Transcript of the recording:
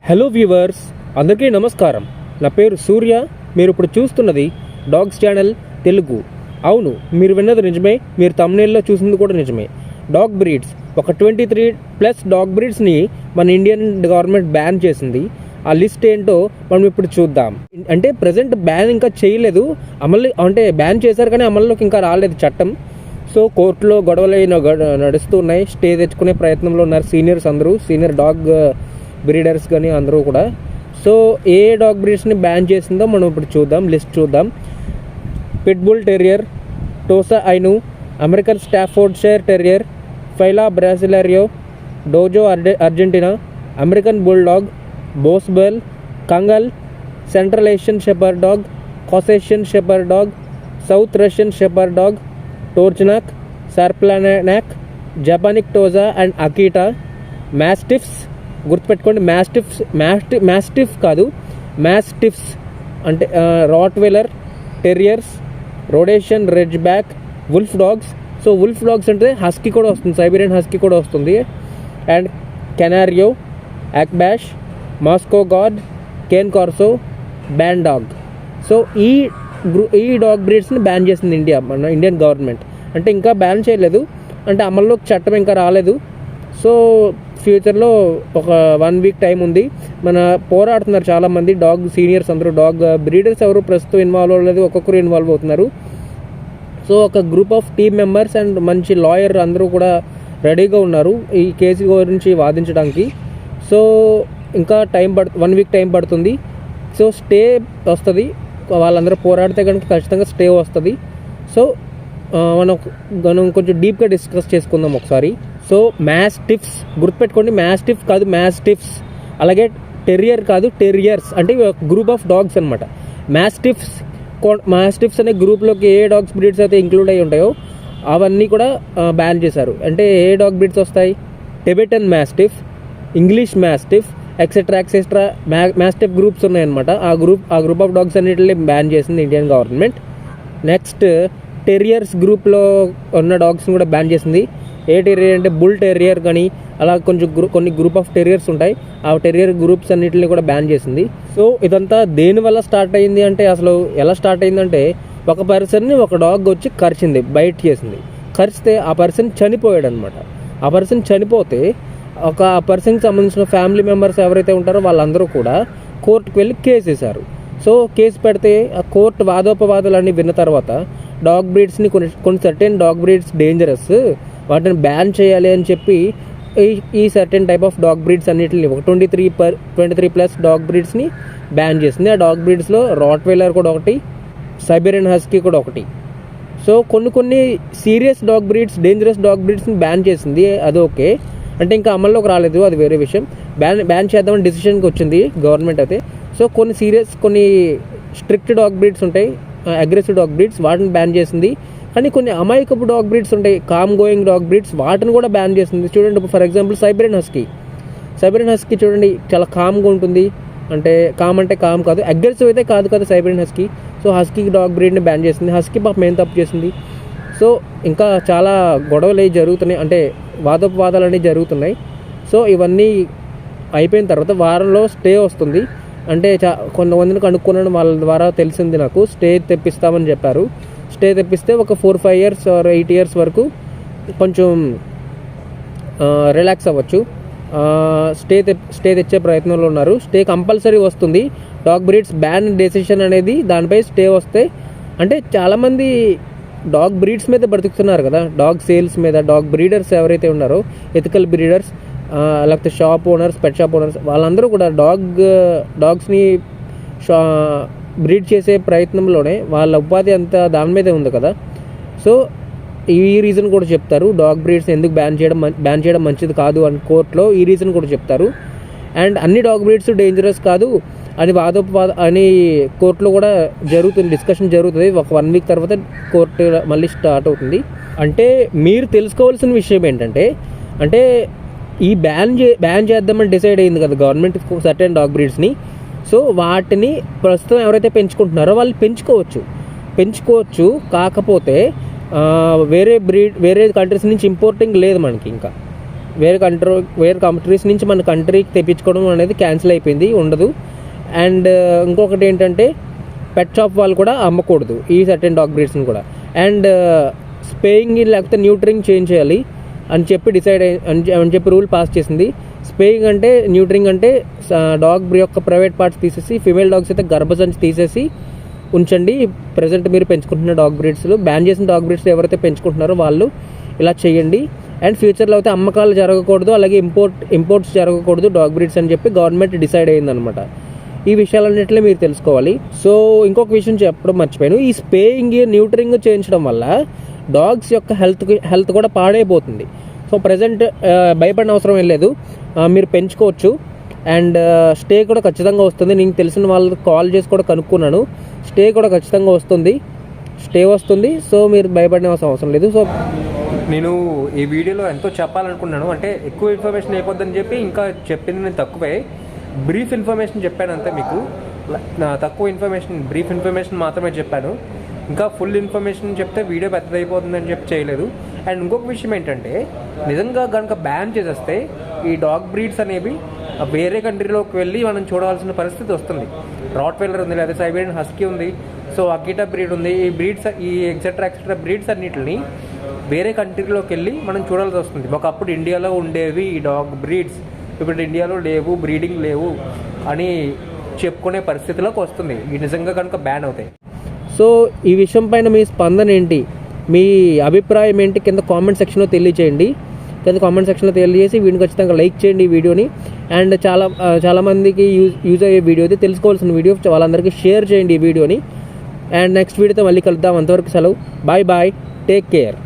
Hello viewers, అందరికీ నమస్కారం. నా పేరు సూర్య. మీరు ఇప్పుడు చూస్తున్నది డాగ్స్ ఛానల్ తెలుగు. అవును, మీరు విన్నది నిజమే, మీరు తమ్నేల్లో చూసింది కూడా నిజమే. డాగ్ బ్రీడ్స్, ఒక 23+ డాగ్ బ్రీడ్స్ని మన ఇండియన్ గవర్నమెంట్ బ్యాన్ చేసింది. ఆ లిస్ట్ ఏంటో మనం ఇప్పుడు చూద్దాం. అంటే ప్రజెంట్ బ్యాన్ ఇంకా చేయలేదు, అమలు అంటే బ్యాన్ చేశారు కానీ అమల్లోకి ఇంకా రాలేదు చట్టం. సో కోర్టులో గొడవలు నడుస్తూ ఉన్నాయి. స్టే తెచ్చుకునే ప్రయత్నంలో ఉన్నారు సీనియర్స్ అందరూ, సీనియర్ డాగ్ బ్రీడర్స్ కానీ అందరూ కూడా. సో ఏ డాగ్ బ్రీడ్స్ని బ్యాన్ చేసిందో మనం ఇప్పుడు చూద్దాం, లిస్ట్ చూద్దాం. Pit bull terrier, Tosa Inu, American Staffordshire terrier, Fila Brasileiro, Dogo Argentina, American bulldog, boerboel, Kangal, Central Asian shepherd dog, Caucasian shepherd dog, South Russian shepherd dog, Tornjak, Sarplaninac, Japanese Tosa and Akita, mastiffs. గుర్తుపెట్టుకోండి, mastiff కాదు, mastiffs అంటే Rottweiler, terriers, Rhodesian ridgeback, wolf dogs. So wolf dogs అంటే husky కూడా వస్తుంది, Siberian husky కూడా వస్తుంది. And Canario, Akbash, Moscow guard, Cane Corso, bandog. So ఈ dog బ్రీడ్స్ని బ్యాన్ చేసింది మన ఇండియన్ గవర్నమెంట్. అంటే ఇంకా బ్యాన్ చేయలేదు, అంటే అమల్లోకి చట్టం ఇంకా రాలేదు. సో ఫ్యూచర్లో ఒక 1 వీక్ టైం ఉంది. మన పోరాడుతున్నారు చాలామంది డాగ్ సీనియర్స్ అందరూ. డాగ్ బ్రీడర్స్ ఎవరు ప్రస్తుతం ఇన్వాల్వ్ అవ్వలేదు, ఒక్కొక్కరు ఇన్వాల్వ్ అవుతున్నారు. సో ఒక group of team members and మంచి లాయర్ అందరూ కూడా రెడీగా ఉన్నారు ఈ కేసు గురించి వాదించడానికి. సో ఇంకా 1 వీక్ టైం పడుతుంది. సో స్టే వస్తుంది, వాళ్ళందరూ పోరాడితే కనుక ఖచ్చితంగా స్టే వస్తుంది. సో మనం కొంచెం డీప్గా డిస్కస్ చేసుకుందాం ఒకసారి. సో మాస్టిఫ్స్, గుర్తుపెట్టుకోండి, మాస్టిఫ్ కాదు మాస్టిఫ్స్. అలాగే టెరియర్ కాదు, టెరియర్స్ అంటే గ్రూప్ ఆఫ్ డాగ్స్ అనమాట. మాస్టిఫ్స్ అనే గ్రూప్లోకి ఏ డాగ్స్ బ్రీడ్స్ అయితే ఇంక్లూడ్ అయి ఉంటాయో అవన్నీ కూడా బ్యాన్ చేశారు. అంటే ఏ డాగ్ బ్రీడ్స్ వస్తాయి? Tibetan mastiff, English mastiff, etcetera mastiff groups ఉన్నాయన్నమాట. ఆ గ్రూప్ ఆఫ్ డాగ్స్ అన్నిటిని బ్యాన్ చేసింది ఇండియన్ గవర్నమెంట్. నెక్స్ట్ టెరియర్స్ గ్రూప్లో ఉన్న డాగ్స్ని కూడా బ్యాన్ చేసింది. ఏ టెరియర్ అంటే బుల్ టెరియర్ కానీ అలా కొన్ని గ్రూప్ ఆఫ్ టెరియర్స్ ఉంటాయి, ఆ టెరియర్ గ్రూప్స్ అన్నిటిని కూడా బ్యాన్ చేసింది. సో ఇదంతా దేనివల్ల స్టార్ట్ అయింది అంటే, అసలు ఎలా స్టార్ట్ అయిందంటే, ఒక పర్సన్ని ఒక డాగ్ వచ్చి కరిచింది, బైట్ చేసింది. కరిస్తే ఆ పర్సన్ చనిపోయాడు అనమాట. ఆ పర్సన్ చనిపోతే ఆ పర్సన్కి సంబంధించిన ఫ్యామిలీ మెంబర్స్ ఎవరైతే ఉంటారో వాళ్ళందరూ కూడా కోర్టుకు వెళ్ళి కేసు వేశారు. సో కేసు పెడితే ఆ కోర్టు వాదోపవాదాలన్నీ విన్న తర్వాత డాగ్ బ్రీడ్స్ని కొన్ని సర్టెన్ డాగ్ బ్రీడ్స్ డేంజరస్, వాటిని బ్యాన్ చేయాలి అని చెప్పి ఈ certain type of dog breeds అన్నిటిని ఒక 23+ డాగ్ బ్రీడ్స్ని బ్యాన్ చేసింది. ఆ డాగ్ బ్రీడ్స్లో రాట్వెలర్ కూడా ఒకటి, సైబీరియన్ హస్కీ కూడా ఒకటి. సో కొన్ని serious dog breeds, dangerous dog బ్రీడ్స్ని బ్యాన్ చేసింది. అది ఓకే, అంటే ఇంకా అమల్లోకి రాలేదు, అది వేరే విషయం. బ్యాన్ చేద్దామని డిసిషన్కి వచ్చింది గవర్నమెంట్ అయితే. సో కొన్ని స్ట్రిక్ట్ డాగ్ బ్రీడ్స్ ఉంటాయి, అగ్రెసివ్ డాగ్ బ్రీడ్స్, వాటిని బ్యాన్ చేసింది. కానీ కొన్ని అమాయకపు డాగ్ బ్రీడ్స్ ఉంటాయి, కామ్ గోయింగ్ డాగ్ బ్రీడ్స్, వాటిని కూడా బ్యాన్ చేసింది. చూడండి, ఫర్ ఎగ్జాంపుల్ సైబీరియన్ హస్కీ చూడండి, చాలా కామ్గా ఉంటుంది. అంటే కామ్ కాదు, అగ్రెసివ్ అయితే కాదు కదా Siberian husky. So husky dog బ్రీడ్ని బ్యాన్ చేసింది. హస్కీ పాపం ఏం తప్పు చేసింది? సో ఇంకా చాలా గొడవలు జరుగుతున్నాయి, అంటే వాదోపవాదాలు అనేవి జరుగుతున్నాయి. సో ఇవన్నీ అయిపోయిన తర్వాత వారంలో స్టే వస్తుంది. అంటే కొంతమందిని కనుక్కున్నాను, వాళ్ళ ద్వారా తెలిసింది నాకు. స్టే తెప్పిస్తామని చెప్పారు. స్టే తెప్పిస్తే ఒక 4-5 years ఆర్ 8 years వరకు కొంచెం రిలాక్స్ అవ్వచ్చు. స్టే తెచ్చే ప్రయత్నంలో ఉన్నారు. స్టే కంపల్సరీ వస్తుంది. డాగ్ బ్రీడ్స్ బ్యాన్ డెసిషన్ అనేది దానిపై స్టే వస్తే, అంటే చాలామంది డాగ్ బ్రీడ్స్ మీద బ్రతుకుతున్నారు కదా, డాగ్ సేల్స్ మీద. డాగ్ బ్రీడర్స్ ఎవరైతే ఉన్నారో, ఎథికల్ బ్రీడర్స్, లేకపోతే shop owners, pet shop owners, వాళ్ళందరూ కూడా డాగ్స్ని బ్రీడ్ చేసే ప్రయత్నంలోనే వాళ్ళ ఉపాధి అంతా దాని మీదే ఉంది కదా. సో ఈ రీజన్ కూడా చెప్తారు, డాగ్ బ్రీడ్స్ ఎందుకు బ్యాన్ చేయడం మంచిది కాదు అని కోర్టులో ఈ రీజన్ కూడా చెప్తారు. అండ్ అన్ని డాగ్ బ్రీడ్స్ డేంజరస్ కాదు అని అని కోర్టులో కూడా డిస్కషన్ జరుగుతుంది. ఒక 1 వీక్ తర్వాత కోర్టు మళ్ళీ స్టార్ట్ అవుతుంది. అంటే మీరు తెలుసుకోవాల్సిన విషయం ఏంటంటే, అంటే ఈ బ్యాన్ చేద్దామని డిసైడ్ అయింది కదా గవర్నమెంట్ సర్టెన్ డాగ్ బ్రీడ్స్ని. సో వాటిని ప్రస్తుతం ఎవరైతే పెంచుకుంటున్నారో వాళ్ళు పెంచుకోవచ్చు. కాకపోతే వేరే కంట్రీస్ నుంచి ఇంపోర్టింగ్ లేదు మనకి ఇంకా. వేరే కంట్రీస్ నుంచి మన కంట్రీకి తెప్పించుకోవడం అనేది క్యాన్సిల్ అయిపోయింది, ఉండదు. అండ్ ఇంకొకటి ఏంటంటే పెట్ షాప్ వాళ్ళు కూడా అమ్మకూడదు ఈ సర్టెన్ డాగ్ బ్రీడ్స్ని కూడా. అండ్ స్పేయింగ్ లేకపోతే న్యూట్రింగ్ చేంజ్ చేయాలి అని చెప్పి రూల్ పాస్ చేసింది. స్పేయింగ్ అంటే న్యూట్రింగ్ అంటే డాగ్ యొక్క ప్రైవేట్ పార్ట్స్ తీసేసి, ఫీమేల్ డాగ్స్ అయితే గర్భసంచి తీసేసి ఉంచండి. ప్రజెంట్ మీరు పెంచుకుంటున్న డాగ్ బ్రీడ్స్లో బ్యాన్ చేసిన డాగ్ బ్రీడ్స్ ఎవరైతే పెంచుకుంటున్నారో వాళ్ళు ఇలా చేయండి. అండ్ ఫ్యూచర్లో అయితే అమ్మకాలు జరగకూడదు, అలాగే ఇంపోర్ట్స్ జరగకూడదు డాగ్ బ్రీడ్స్ అని చెప్పి గవర్నమెంట్ డిసైడ్ అయ్యిందనమాట. ఈ విషయాలన్నింటినీ మీరు తెలుసుకోవాలి. సో ఇంకొక విషయం చెప్పడం మర్చిపోయాను, ఈ స్పేయింగ్ న్యూట్రింగ్ చేయించడం వల్ల డాగ్స్ యొక్క హెల్త్ కూడా పాడైపోతుంది. సో ప్రజెంట్ భయపడిన అవసరం ఏం లేదు, మీరు పెంచుకోవచ్చు. అండ్ స్టే కూడా ఖచ్చితంగా వస్తుంది. నేను తెలిసిన వాళ్ళకి కాల్ చేసి కూడా కనుక్కున్నాను, స్టే కూడా ఖచ్చితంగా వస్తుంది. సో మీరు భయపడిన అవసరం లేదు. సో నేను ఈ వీడియోలో ఎంతో చెప్పాలనుకున్నాను, అంటే ఎక్కువ ఇన్ఫర్మేషన్ అయిపోద్దని చెప్పి ఇంకా చెప్పింది నేను తక్కువే, బ్రీఫ్ ఇన్ఫర్మేషన్ చెప్పాను అంతే. మీకు తక్కువ బ్రీఫ్ ఇన్ఫర్మేషన్ మాత్రమే చెప్పాను. ఇంకా ఫుల్ ఇన్ఫర్మేషన్ చెప్తే వీడియో పెద్దదైపోతుందని చెప్పి చేయలేదు. అండ్ ఇంకొక విషయం ఏంటంటే, నిజంగా కనుక బ్యాన్ చేసేస్తే ఈ డాగ్ బ్రీడ్స్ అనేవి వేరే కంట్రీలోకి వెళ్ళి మనం చూడాల్సిన పరిస్థితి వస్తుంది. రాట్వైలర్ ఉంది, లేదా సైబీరియన్ హస్కీ ఉంది, సో అకిటా బ్రీడ్ ఉంది. ఈ ఎక్సెట్రా బ్రీడ్స్ అన్నిటిని వేరే కంట్రీలోకి వెళ్ళి మనం చూడాల్సి వస్తుంది. ఒకప్పుడు ఇండియాలో ఉండేవి ఈ డాగ్ బ్రీడ్స్, ఇప్పుడు ఇండియాలో లేవు, బ్రీడింగ్ లేవు అని చెప్పుకునే పరిస్థితిలోకి వస్తుంది ఈ నిజంగా కనుక బ్యాన్ అవుతాయి. సో ఈ విషయం పైన మీ స్పందన ఏంటి, మీ అభిప్రాయం ఏంటి కింద కామెంట్ సెక్షన్లో తెలియజేయండి. వీడిని ఖచ్చితంగా లైక్ చేయండి ఈ వీడియోని. అండ్ చాలామందికి యూజ్ అయ్యే వీడియో ఇది, తెలుసుకోవాల్సిన వీడియో, వాళ్ళందరికీ షేర్ చేయండి ఈ వీడియోని. అండ్ నెక్స్ట్ వీడియోతో మళ్ళీ కలుద్దాం. అంతవరకు సెలవు, బాయ్, టేక్ కేర్.